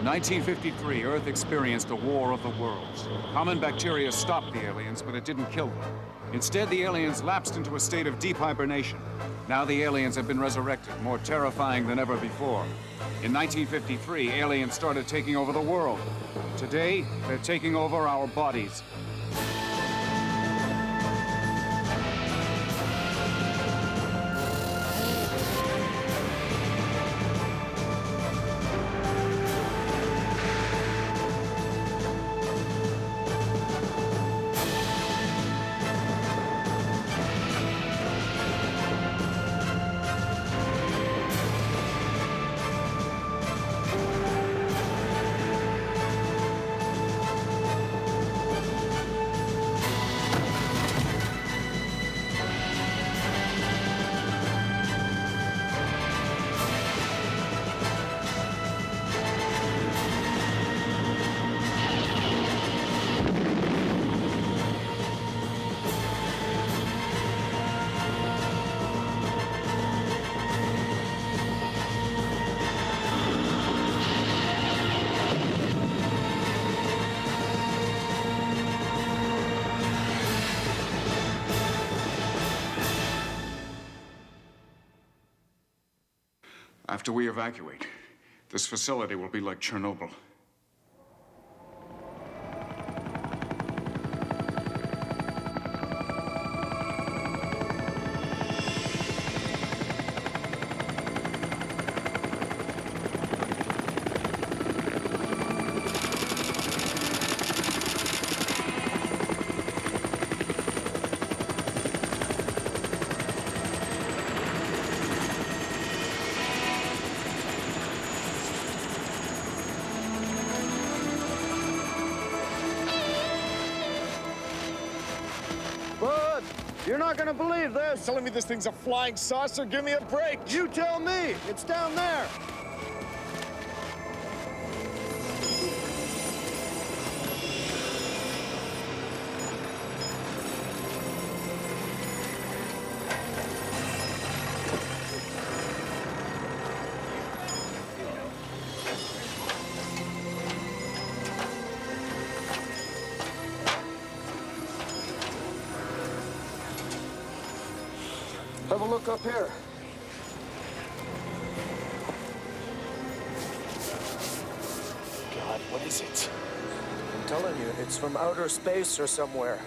In 1953, Earth experienced a war of the worlds. Common bacteria stopped the aliens, but it didn't kill them. Instead, the aliens lapsed into a state of deep hibernation. Now the aliens have been resurrected, more terrifying than ever before. In 1953, aliens started taking over the world. Today, they're taking over our bodies. After we evacuate, this facility will be like Chernobyl. You're not gonna believe this. Telling me this thing's a flying saucer? Give me a break. You tell me. It's down there. Have a look up here. God, what is it? I'm telling you, it's from outer space or somewhere.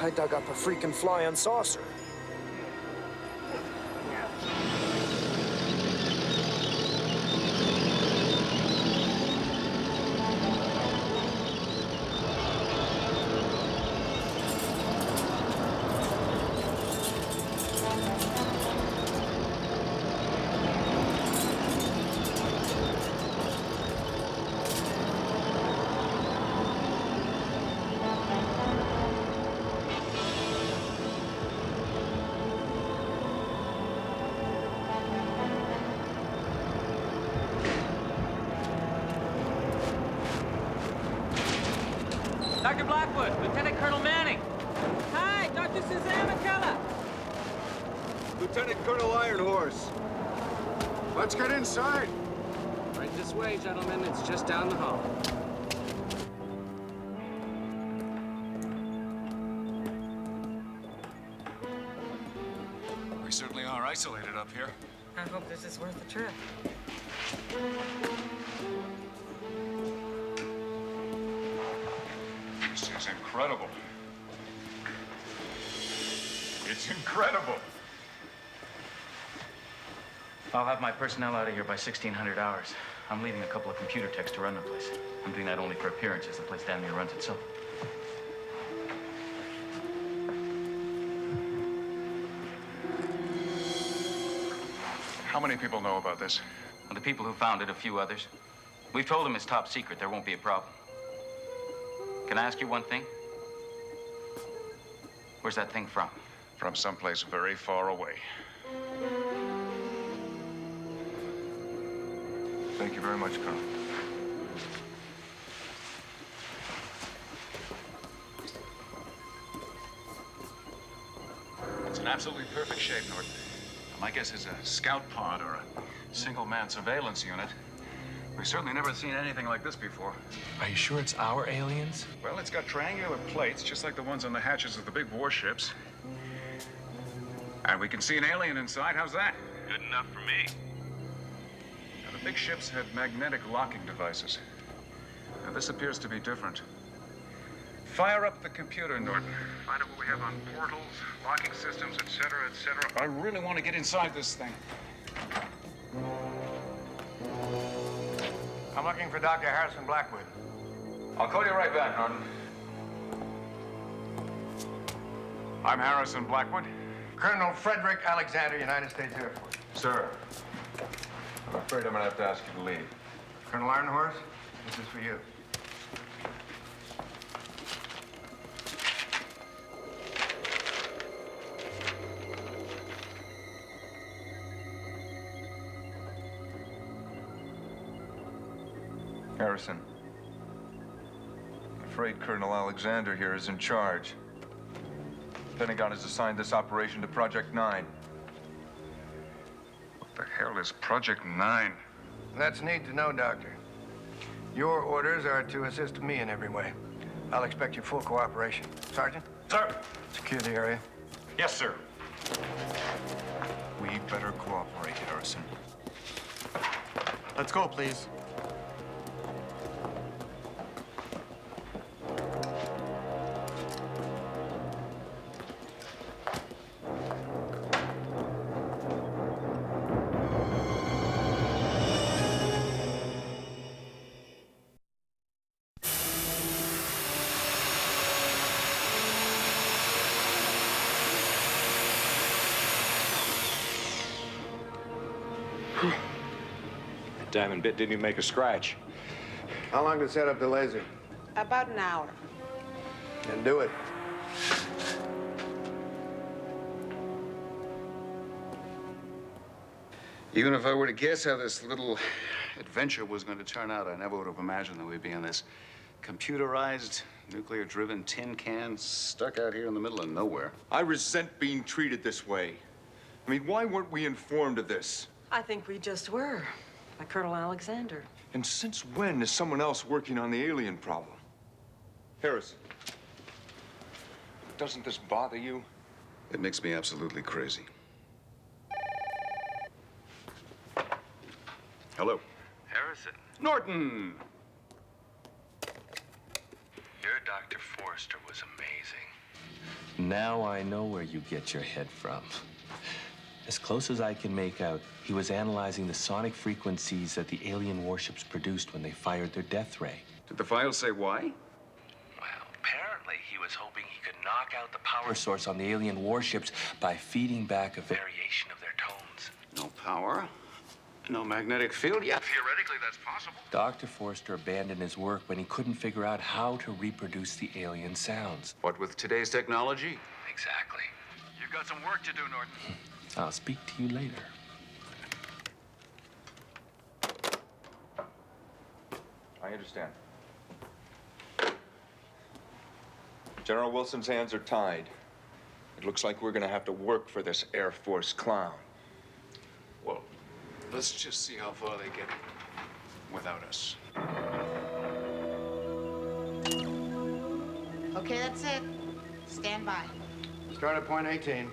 I dug up a freaking flying saucer. Dr. Blackwood, Lieutenant Colonel Manning. Hi, Dr. Suzanne McCullough. Lieutenant Colonel Ironhorse. Let's get inside. Right this way, gentlemen. It's just down the hall. We certainly are isolated up here. I hope this is worth the trip. This is incredible. It's incredible. I'll have my personnel out of here by 1600 hours. I'm leaving a couple of computer techs to run the place. I'm doing that only for appearances. The place damn near runs itself. How many people know about this? The people who found it, a few others. We've told them it's top secret. There won't be a problem. Can I ask you one thing? Where's that thing from? From someplace very far away. Thank you very much, Colonel. It's in absolutely perfect shape, Norton. My guess is a scout pod or a single-man surveillance unit. We've certainly never seen anything like this before. Are you sure it's our aliens? Well, it's got triangular plates, just like the ones on the hatches of the big warships. And we can see an alien inside. How's that? Good enough for me. Now, the big ships had magnetic locking devices. Now, this appears to be different. Fire up the computer, Norton. Find out what we have on portals, locking systems, etc., etc. I really want to get inside this thing. I'm looking for Dr. Harrison Blackwood. I'll call you right back, Norton. I'm Harrison Blackwood. Colonel Frederick Alexander, United States Air Force. Sir, I'm afraid I'm gonna have to ask you to leave. Colonel Ironhorse, this is for you. Harrison, I'm afraid Colonel Alexander here is in charge. Pentagon has assigned this operation to Project 9. What the hell is Project 9? That's neat to know, Doctor. Your orders are to assist me in every way. I'll expect your full cooperation. Sergeant? Sir! Secure the area. Yes, sir. We better cooperate, Harrison. Let's go, please. Diamond bit didn't even make a scratch. How long to set up the laser? About an hour. Then do it. Even if I were to guess how this little adventure was going to turn out, I never would have imagined that we'd be in this computerized, nuclear-driven tin can stuck out here in the middle of nowhere. I resent being treated this way. I mean, why weren't we informed of this? I think we just were, by Colonel Alexander. And since when is someone else working on the alien problem? Harrison, doesn't this bother you? It makes me absolutely crazy. Hello. Harrison, Norton! your Dr. Forrester was amazing. Now I know where you get your head from. As close as I can make out, he was analyzing the sonic frequencies that the alien warships produced when they fired their death ray. Did the file say why? Well, apparently he was hoping he could knock out the power source on the alien warships by feeding back a variation of their tones. No power, no magnetic field. Yeah, theoretically that's possible. Dr. Forrester abandoned his work when he couldn't figure out how to reproduce the alien sounds. What with today's technology? Exactly. You've got some work to do, Norton. I'll speak to you later. I understand. General Wilson's hands are tied. It looks like we're gonna have to work for this Air Force clown. Well, let's just see how far they get without us. Okay, that's it. Stand by. Start at point 18.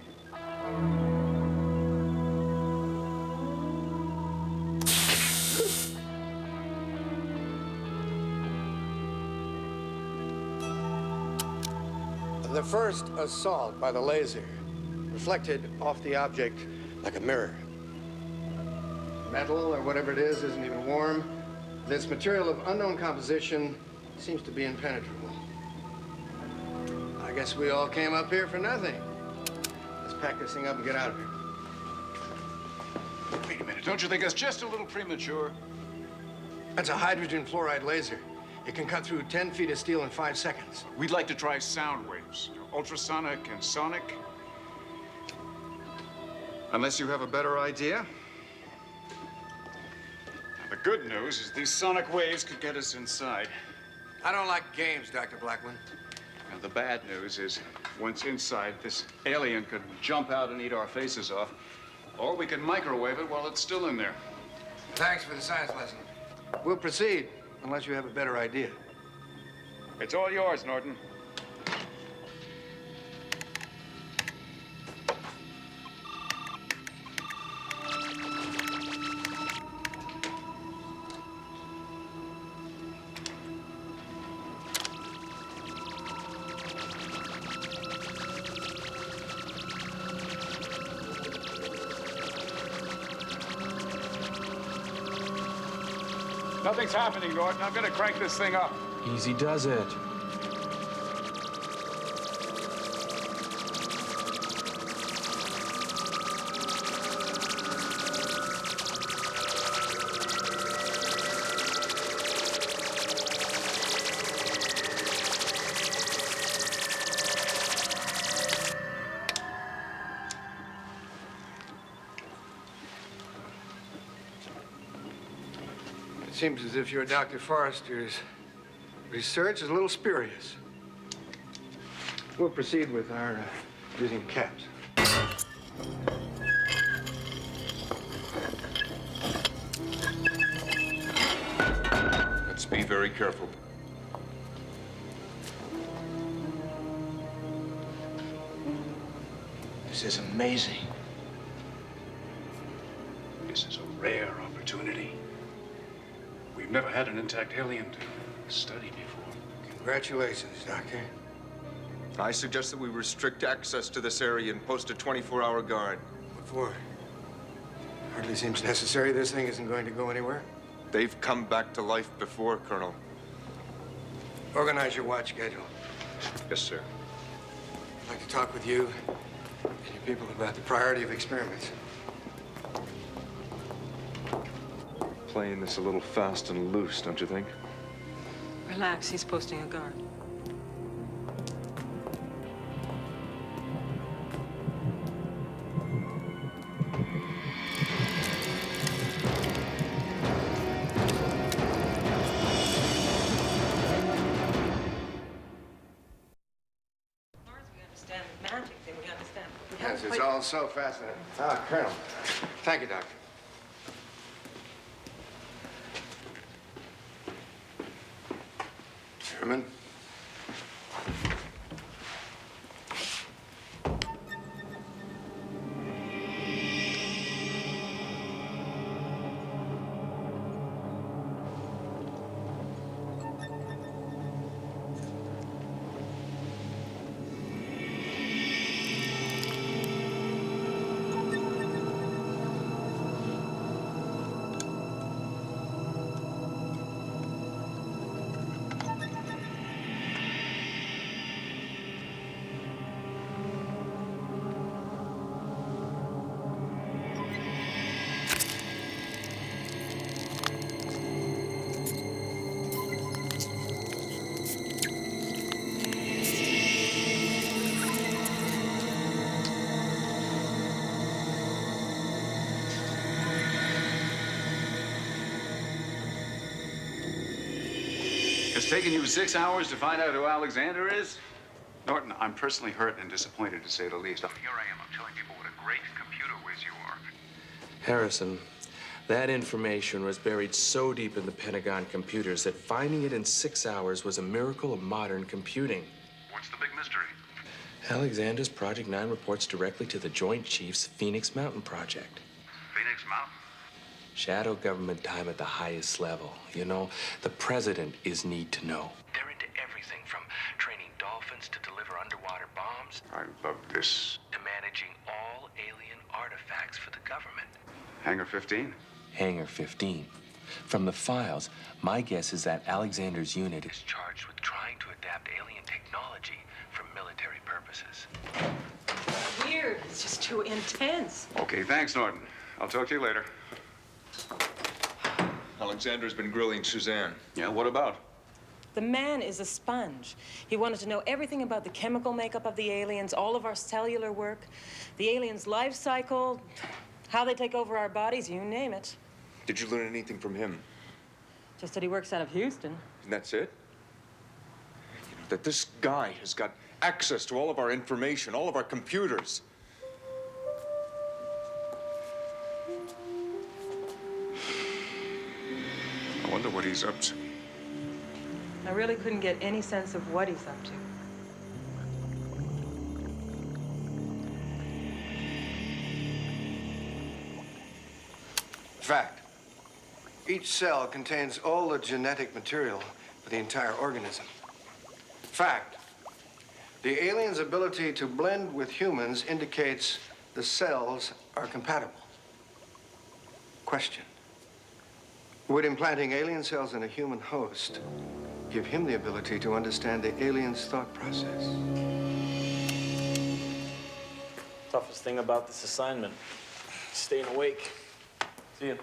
The first assault by the laser reflected off the object like a mirror. Metal, or whatever it is, isn't even warm. This material of unknown composition seems to be impenetrable. I guess we all came up here for nothing. Let's pack this thing up and get out of here. Wait a minute, don't you think that's just a little premature? That's a hydrogen fluoride laser. It can cut through 10 feet of steel in 5 seconds. We'd like to try sound waves, ultrasonic and sonic. Unless you have a better idea. Now, the good news is these sonic waves could get us inside. I don't like games, Dr. Blackwood. And the bad news is, once inside, this alien could jump out and eat our faces off. Or we can microwave it while it's still in there. Thanks for the science lesson. We'll proceed, unless you have a better idea. It's all yours, Norton. Nothing's happening, Norton. I'm gonna crank this thing up. Easy does it. It seems as if your Dr. Forrester's research is a little spurious. We'll proceed with our using caps. Let's be very careful. This is amazing. This is a rare opportunity. We've never had an intact alien to study before. Congratulations, Doctor. I suggest that we restrict access to this area and post a 24-hour guard. What for? Hardly seems necessary. This thing isn't going to go anywhere. They've come back to life before, Colonel. Organize your watch schedule. Yes, sir. I'd like to talk with you and your people about the priority of experiments. Playing this a little fast and loose, don't you think? Relax, he's posting a guard. Yes, it's all so fascinating. Ah, Colonel. Thank you, Doctor. Chairman. It's taken you 6 hours to find out who Alexander is? Norton, I'm personally hurt and disappointed, to say the least. Here I am. I'm telling people what a great computer whiz you are. Harrison, that information was buried so deep in the Pentagon computers that finding it in 6 hours was a miracle of modern computing. What's the big mystery? Alexander's Project 9 reports directly to the Joint Chiefs Phoenix Mountain Project. Phoenix Mountain? Shadow government time at the highest level. You know, the president is need to know. They're into everything from training dolphins to deliver underwater bombs. I love this. To managing all alien artifacts for the government. Hangar 15? Hangar 15. From the files, my guess is that Alexander's unit is charged with trying to adapt alien technology for military purposes. Weird. It's just too intense. Okay, thanks, Norton. I'll talk to you later. Alexander's been grilling Suzanne. Yeah, what about? The man is a sponge. He wanted to know everything about the chemical makeup of the aliens, all of our cellular work, the aliens' life cycle, how they take over our bodies, you name it. Did you learn anything from him? Just that he works out of Houston. And that's it? You know, that this guy has got access to all of our information, all of our computers. wonder what he's up to. I really couldn't get any sense of what he's up to. Fact. Each cell contains all the genetic material for the entire organism. Fact. The alien's ability to blend with humans indicates the cells are compatible. Question. Would implanting alien cells in a human host give him the ability to understand the alien's thought process? Toughest thing about this assignment, staying awake. See you.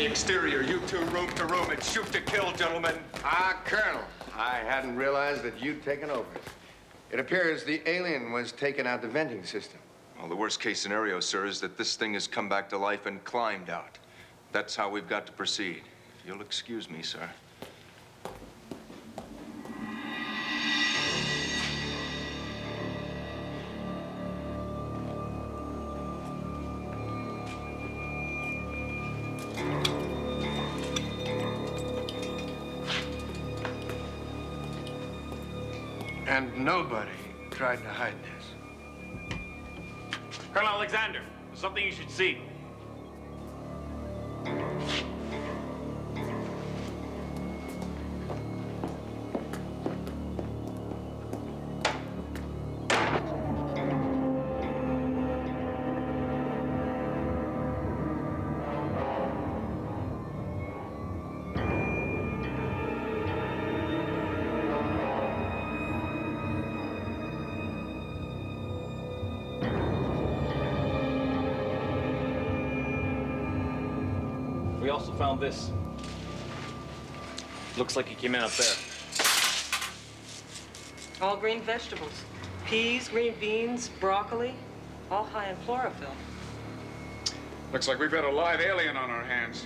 Exterior, you two room to room and shoot to kill, gentlemen. Ah, Colonel, I hadn't realized that you'd taken over. It appears the alien was taking out the venting system. Well, the worst case scenario, sir, is that this thing has come back to life and climbed out. That's how we've got to proceed. If you'll excuse me, sir. And nobody tried to hide this. Colonel Alexander, there's something you should see. We also found this. Looks like it came in up there. All green vegetables. Peas, green beans, broccoli, all high in chlorophyll. Looks like we've got a live alien on our hands.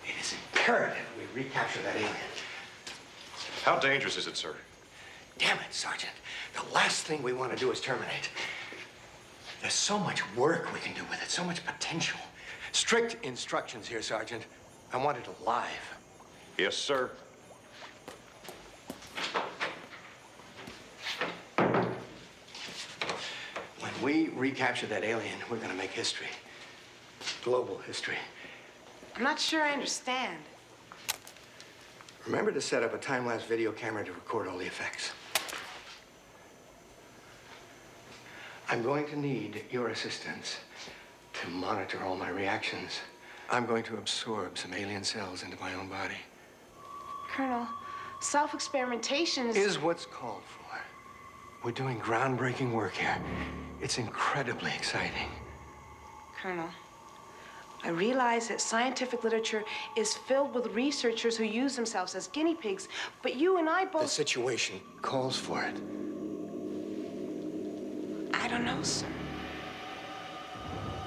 It is imperative we recapture that alien. How dangerous is it, sir? Damn it, Sergeant. The last thing we want to do is terminate. There's so much work we can do with it, so much potential. Strict instructions here, Sergeant. I want it alive. Yes, sir. When we recapture that alien, we're going to make history. Global history. I'm not sure I understand. Remember to set up a time-lapse video camera to record all the effects. I'm going to need your assistance to monitor all my reactions. I'm going to absorb some alien cells into my own body. Colonel, self-experimentation is what's called for. We're doing groundbreaking work here. It's incredibly exciting. Colonel, I realize that scientific literature is filled with researchers who use themselves as guinea pigs, but you and I both... The situation calls for it. I don't know, sir.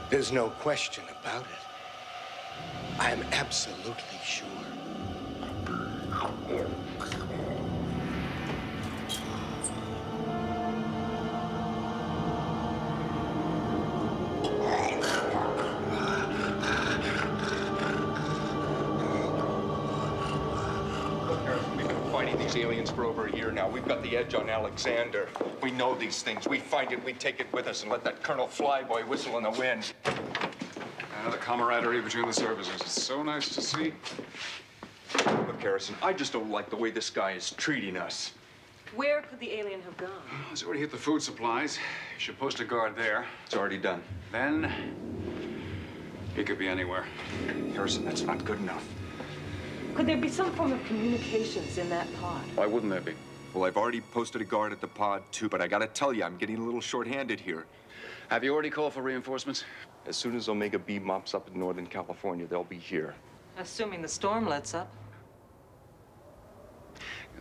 There's no question about it. I'm absolutely sure. We've been fighting these aliens for over a year now. We've got the edge on Alexander. We know these things. We find it, we take it with us and let that Colonel Flyboy whistle in the wind. The camaraderie between the services. It's so nice to see. Look, Harrison, I just don't like the way this guy is treating us. Where could the alien have gone? He's already hit the food supplies. You should post a guard there. It's already done. Then, he could be anywhere. Harrison, that's not good enough. Could there be some form of communications in that pod? Why wouldn't there be? Well, I've already posted a guard at the pod, too, but I gotta tell you, I'm getting a little short-handed here. Have you already called for reinforcements? As soon as Omega B mops up in Northern California, they'll be here. Assuming the storm lets up.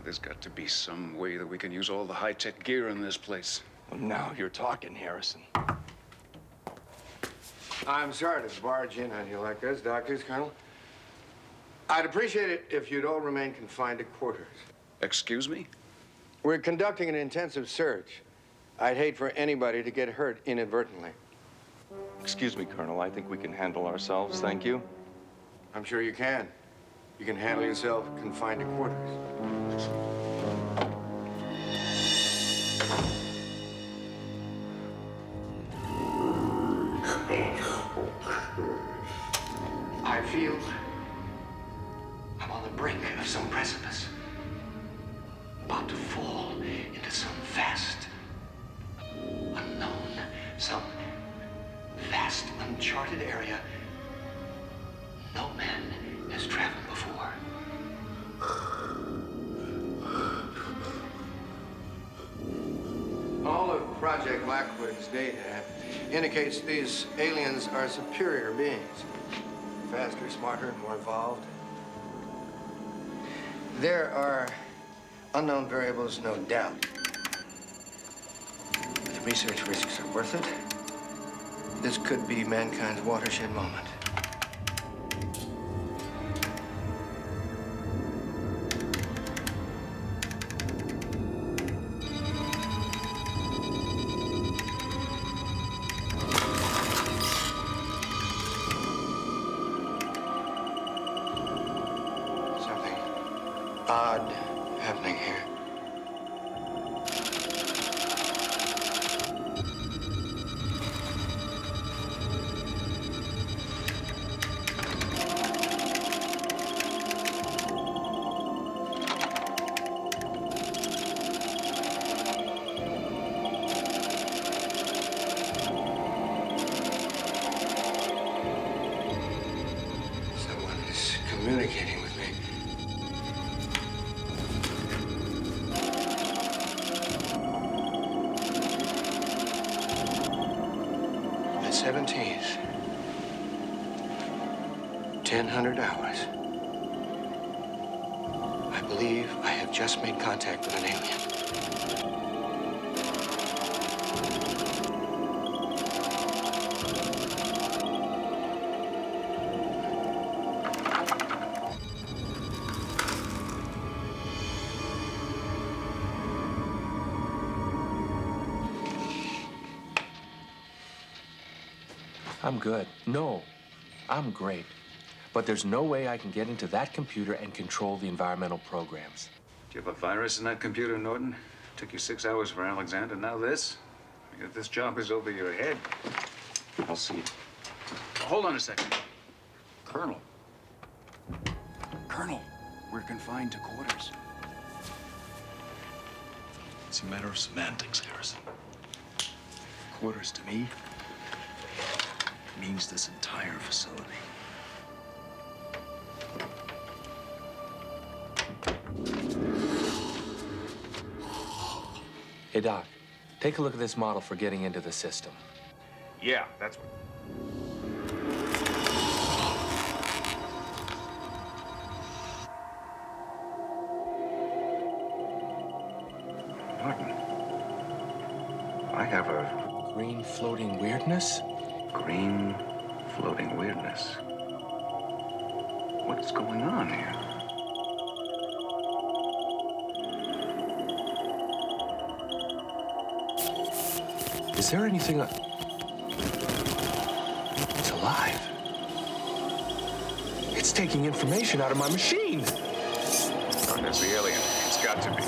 There's got to be some way that we can use all the high-tech gear in this place. Well, now you're talking, Harrison. I'm sorry to barge in on you like this, Doctors, Colonel. I'd appreciate it if you'd all remain confined to quarters. Excuse me? We're conducting an intensive search. I'd hate for anybody to get hurt inadvertently. Excuse me, Colonel. I think we can handle ourselves, thank you. I'm sure you can. You can handle yourself confined to quarters. I feel I'm on the brink of some precipice. About to fall into some vast unknown, some vast uncharted area no man has traveled before. All of Project Blackwood's data indicates these aliens are superior beings. Faster, smarter, and more evolved. There are unknown variables, no doubt. The research risks are worth it. This could be mankind's watershed moment. Something odd happening here. Someone is communicating with me. The 17th. 1000 hours. I believe I have just made contact with an alien. I'm good. No, I'm great. But there's no way I can get into that computer and control the environmental programs. Do you have a virus in that computer, Norton? Took you 6 hours for Alexander, now this? If this job is over your head. I'll see. Hold on a second. Colonel. Colonel, we're confined to quarters. It's a matter of semantics, Harrison. Quarters to me means this entire facility. Hey, Doc, take a look at this model for getting into the system. Yeah, that's what... Norton, I have a... Green floating weirdness? Green floating weirdness. What's going on here? Is there anything... It's alive. It's taking information out of my machine. Oh, there's the alien. It's got to be.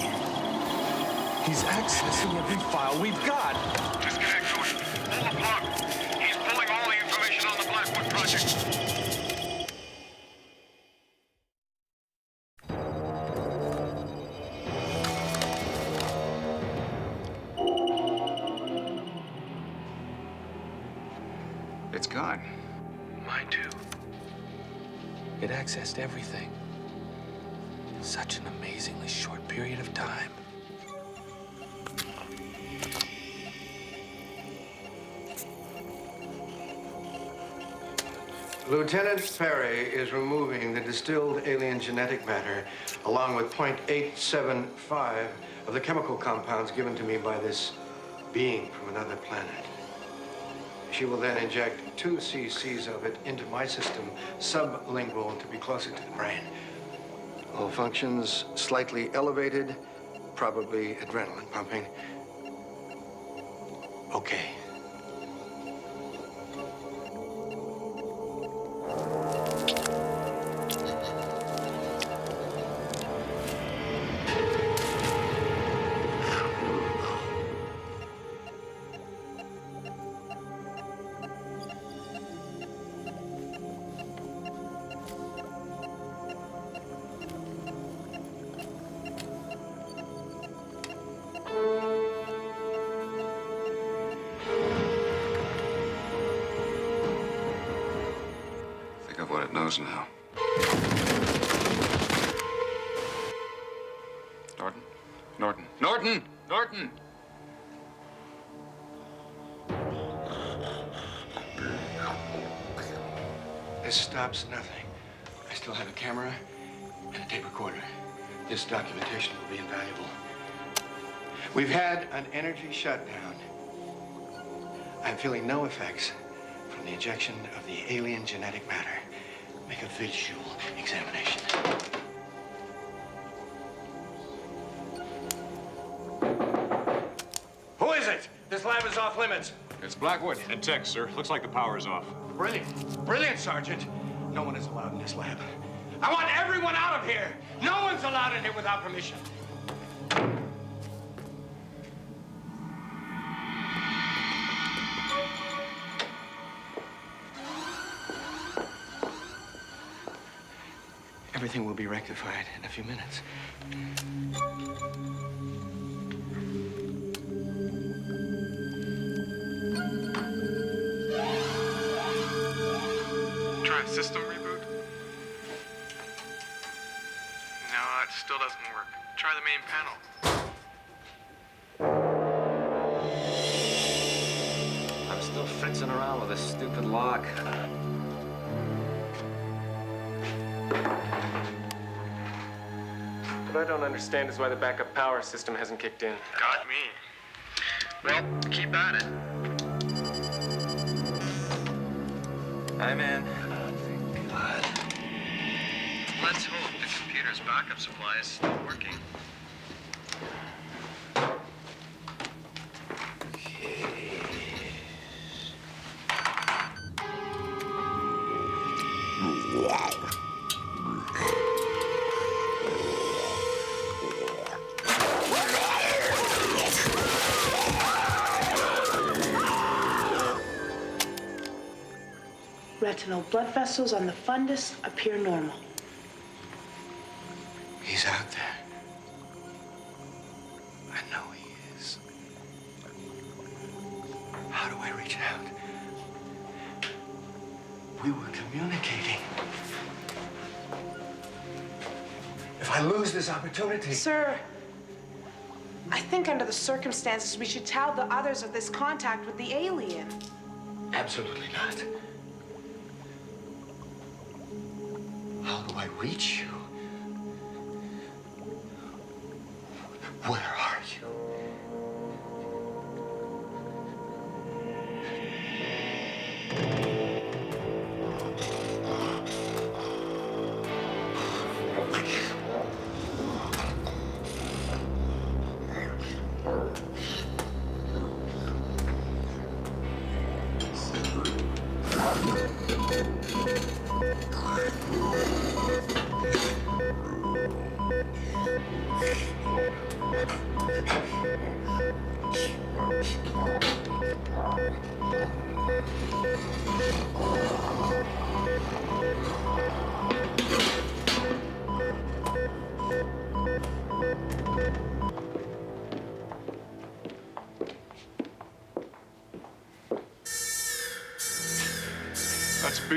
He's accessing every file we've got. Disconnect, Norton. Pull the plug. He's pulling all the information on the Blackwood project. It's gone. Mine too. It accessed everything. In such an amazingly short period of time. Lieutenant Perry is removing the distilled alien genetic matter along with 0.875 of the chemical compounds given to me by this being from another planet. She will then inject 2 cc's of it into my system, sublingual, to be closer to the brain. All functions slightly elevated, probably adrenaline pumping. Okay. Think of what it knows now. Norton? Norton? Norton! Norton! This stops nothing. I still have a camera and a tape recorder. This documentation will be invaluable. We've had an energy shutdown. I'm feeling no effects from the injection of the alien genetic matter. Make a visual examination. Who is it? This lab is off limits. It's Blackwood. And tech, sir. Looks like the power's off. Brilliant. Brilliant, Sergeant. No one is allowed in this lab. I want everyone out of here. No one's allowed in here without permission. Everything will be rectified in a few minutes. Try a system reboot. No, it still doesn't work. Try the main panel. I'm still fritzing around with this stupid lock. What I don't understand is why the backup power system hasn't kicked in. Got me. Well, keep at it. I'm in. God. Let's hope the computer's backup supply is still working. Retinal blood vessels on the fundus appear normal. He's out there. I know he is. How do I reach out? We were communicating. If I lose this opportunity... Sir, I think under the circumstances, we should tell the others of this contact with the alien. Absolutely not. How do I reach you? Where are you?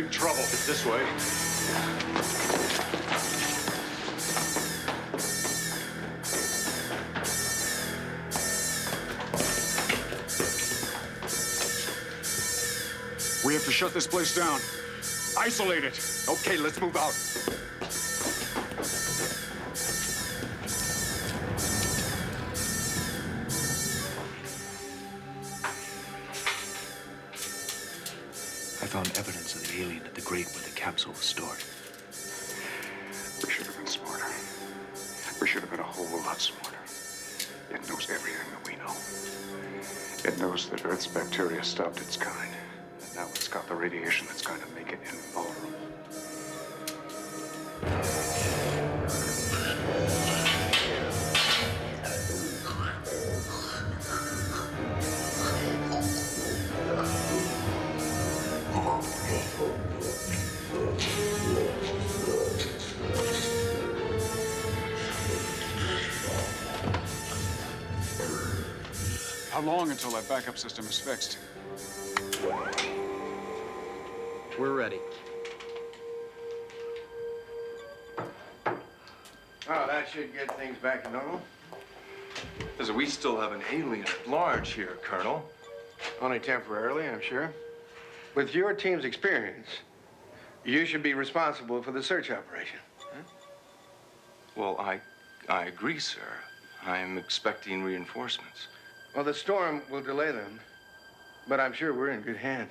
big trouble. It's this way. We have to shut this place down. Isolate it. Okay, let's move out. I found evidence of the alien at the grate where the capsule was stored. We should have been smarter. We should have been a whole lot smarter. It knows everything that we know. It knows that Earth's bacteria stopped its kind. And now it's got the radiation that's going to make it invulnerable. How long until that backup system is fixed? We're ready. Oh, that should get things back to normal. Listen, we still have an alien at large here, Colonel. Only temporarily, I'm sure. With your team's experience, you should be responsible for the search operation. Huh? Well, I agree, sir. I'm expecting reinforcements. Well, the storm will delay them, but I'm sure we're in good hands.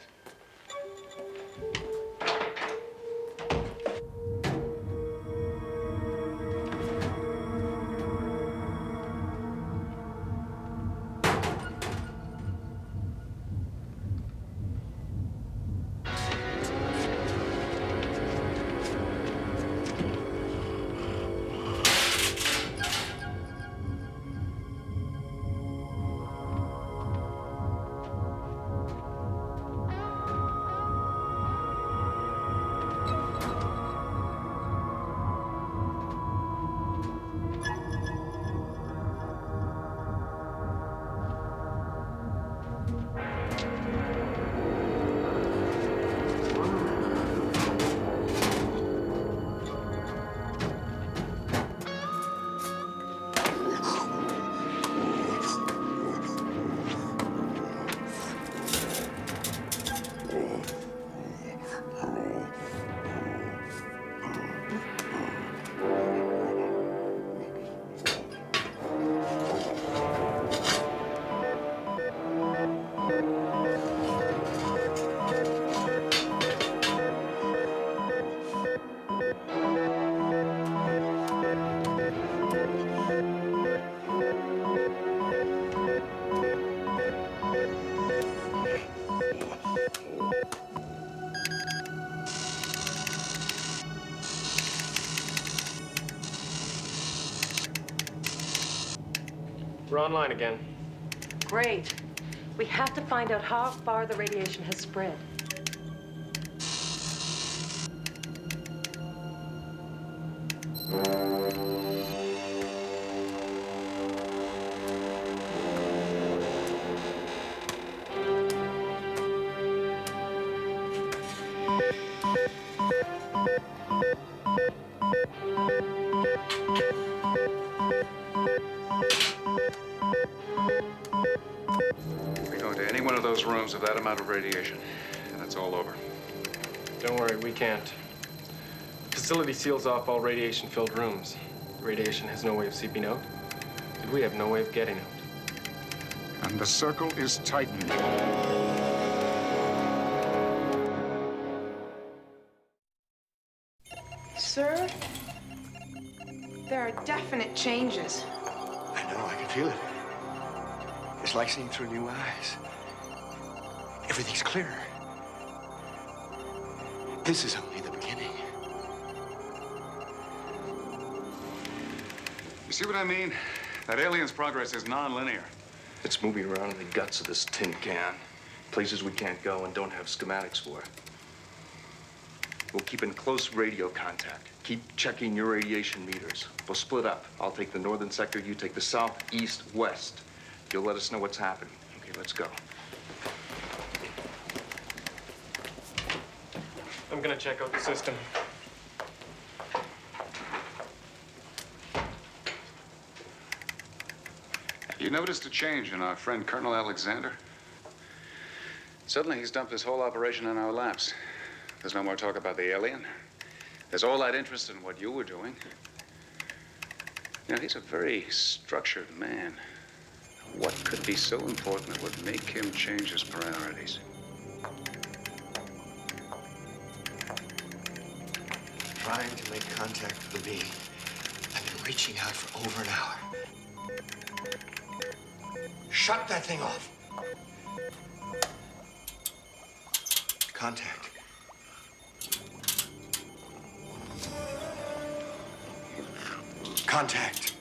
We're online again. Great. We have to find out how far the radiation has spread. Rooms of that amount of radiation, and it's all over. Don't worry, we can't. The facility seals off all radiation-filled rooms. The radiation has no way of seeping out, and we have no way of getting out. And the circle is tightened. Sir, there are definite changes. I know, I can feel it. It's like seeing through new eyes. Everything's clearer. This is only the beginning. You see what I mean? That alien's progress is non-linear. It's moving around in the guts of this tin can. Places we can't go and don't have schematics for. We'll keep in close radio contact. Keep checking your radiation meters. We'll split up. I'll take the northern sector, you take the south, east, west. You'll let us know what's happening. Okay, let's go. I'm gonna check out the system. You noticed a change in our friend Colonel Alexander? Suddenly he's dumped this whole operation on our laps. There's no more talk about the alien. There's all that interest in what you were doing. You know, he's a very structured man. What could be so important that would make him change his priorities? Trying to make contact with the being. I've been reaching out for over an hour. Shut that thing off. Contact. Contact.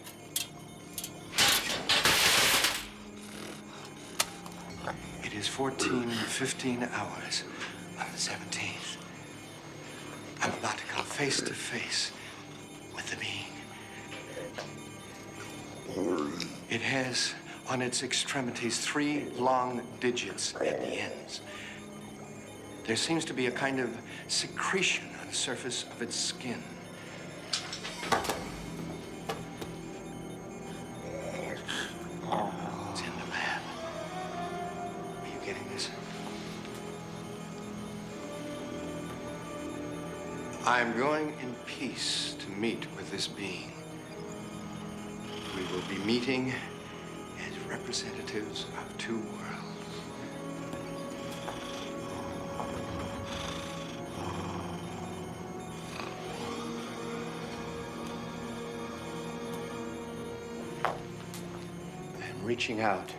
It is 15 hours of the 17th. I'm about to come face to face with the being. It has on its extremities 3 long digits at the ends. There seems to be a kind of secretion on the surface of its skin. It's in the lab. Are you getting this? I'm going in peace to meet with this being. We will be meeting as representatives of 2 worlds. I'm reaching out.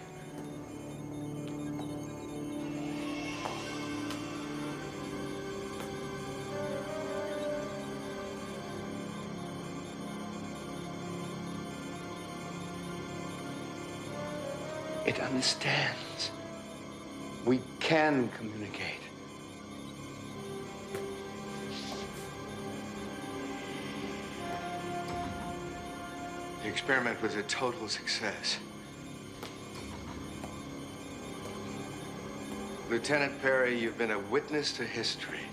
It understands. We can communicate. The experiment was a total success. Lieutenant Perry, you've been a witness to history.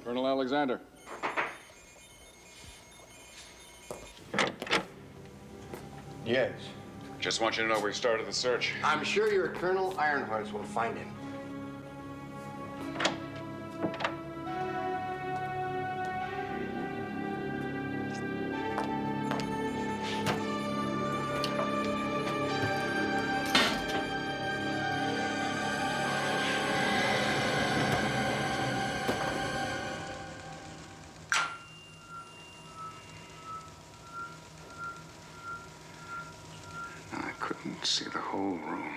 Colonel Alexander. Yes. Just want you to know we started the search. I'm sure your Colonel Ironhorse will find him. See the whole room.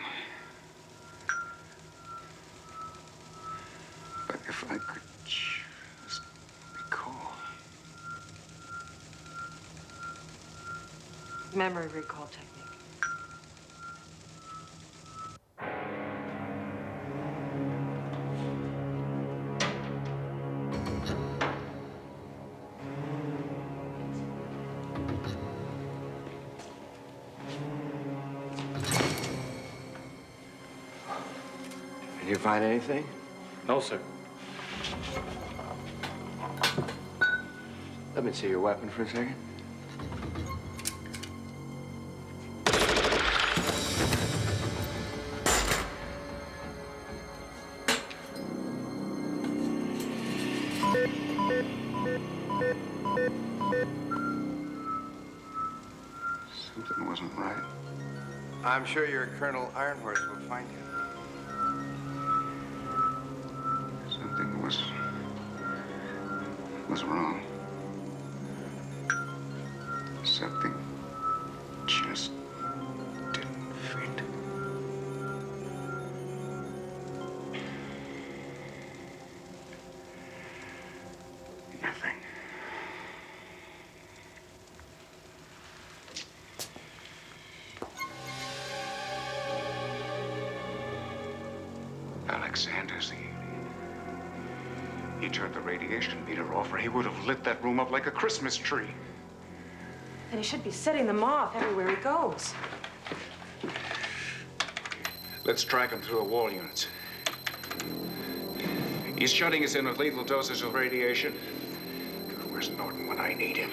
But if I could just recall. Memory recall technique. Did you find anything? No, sir. Let me see your weapon for a second. Something wasn't right. I'm sure your Colonel Ironhorse will find him. Something was wrong. Something just didn't fit. Nothing. Alexander's the alien. He turned the radiation meter off, or he would have lit that room up like a Christmas tree. And he should be setting them off everywhere he goes. Let's track him through the wall units. He's shutting us in with lethal doses of radiation. God, where's Norton when I need him?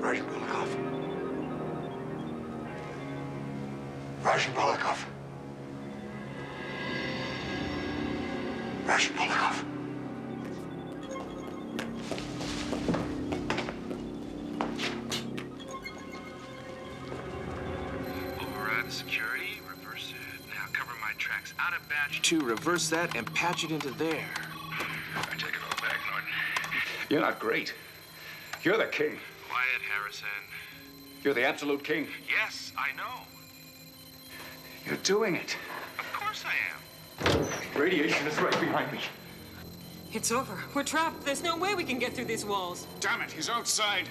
Russian Polakov. Russian Polakov. Russian Polakov. Override security, reverse it. Now cover my tracks out of batch 2, reverse that, and patch it into there. I take it all back, Norton. You're not great. You're the king. Quiet, Harrison. You're the absolute king. Yes, I know. You're doing it. Of course I am. Radiation is right behind me. It's over. We're trapped. There's no way we can get through these walls. Damn it, he's outside.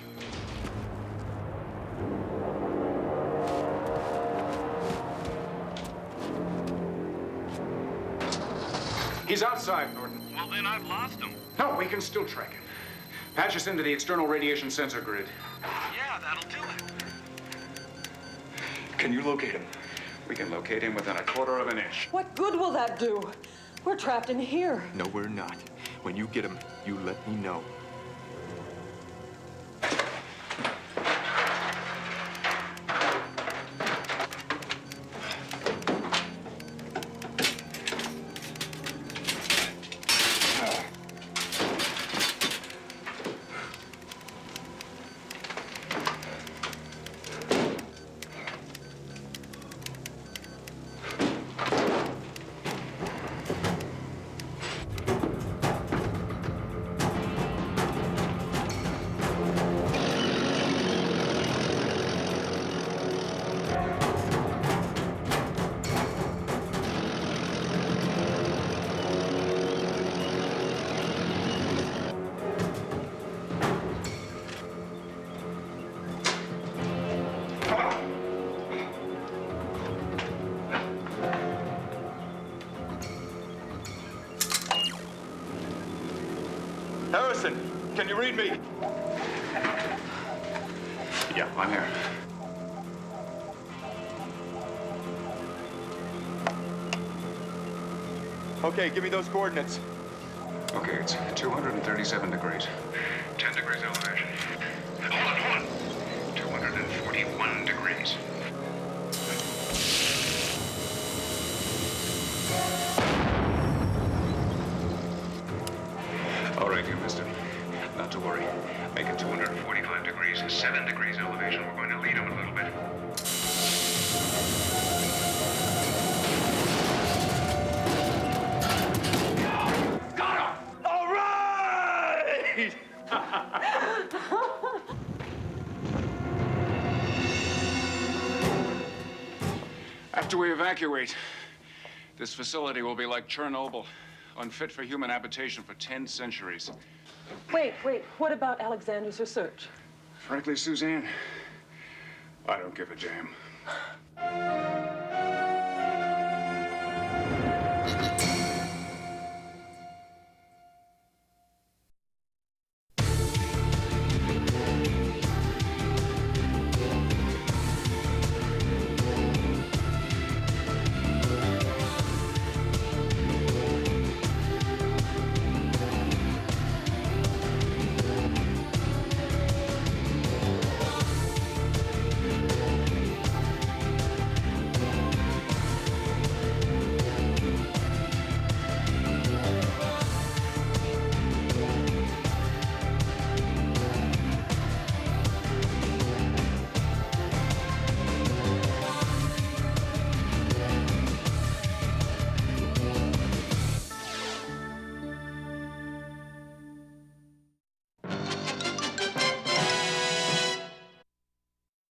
He's outside, Norton. Well, then I've lost him. No, we can still track him. Patch us into the external radiation sensor grid. Yeah, that'll do it. Can you locate him? We can locate him within a quarter of an inch. What good will that do? We're trapped in here. No, we're not. When you get him, you let me know. Harrison, can you read me? Yeah, I'm here. Okay, give me those coordinates. Okay, it's 237 degrees. 10 degrees elevation. Hold on. 241 degrees. All right, you missed it. Not to worry. Make it 245 degrees, 7 degrees elevation. We're going to lead him a little bit. Got him! All right! After we evacuate, this facility will be like Chernobyl, unfit for human habitation for 10 centuries. Wait. What about Alexander's research? Frankly, Suzanne, I don't give a damn.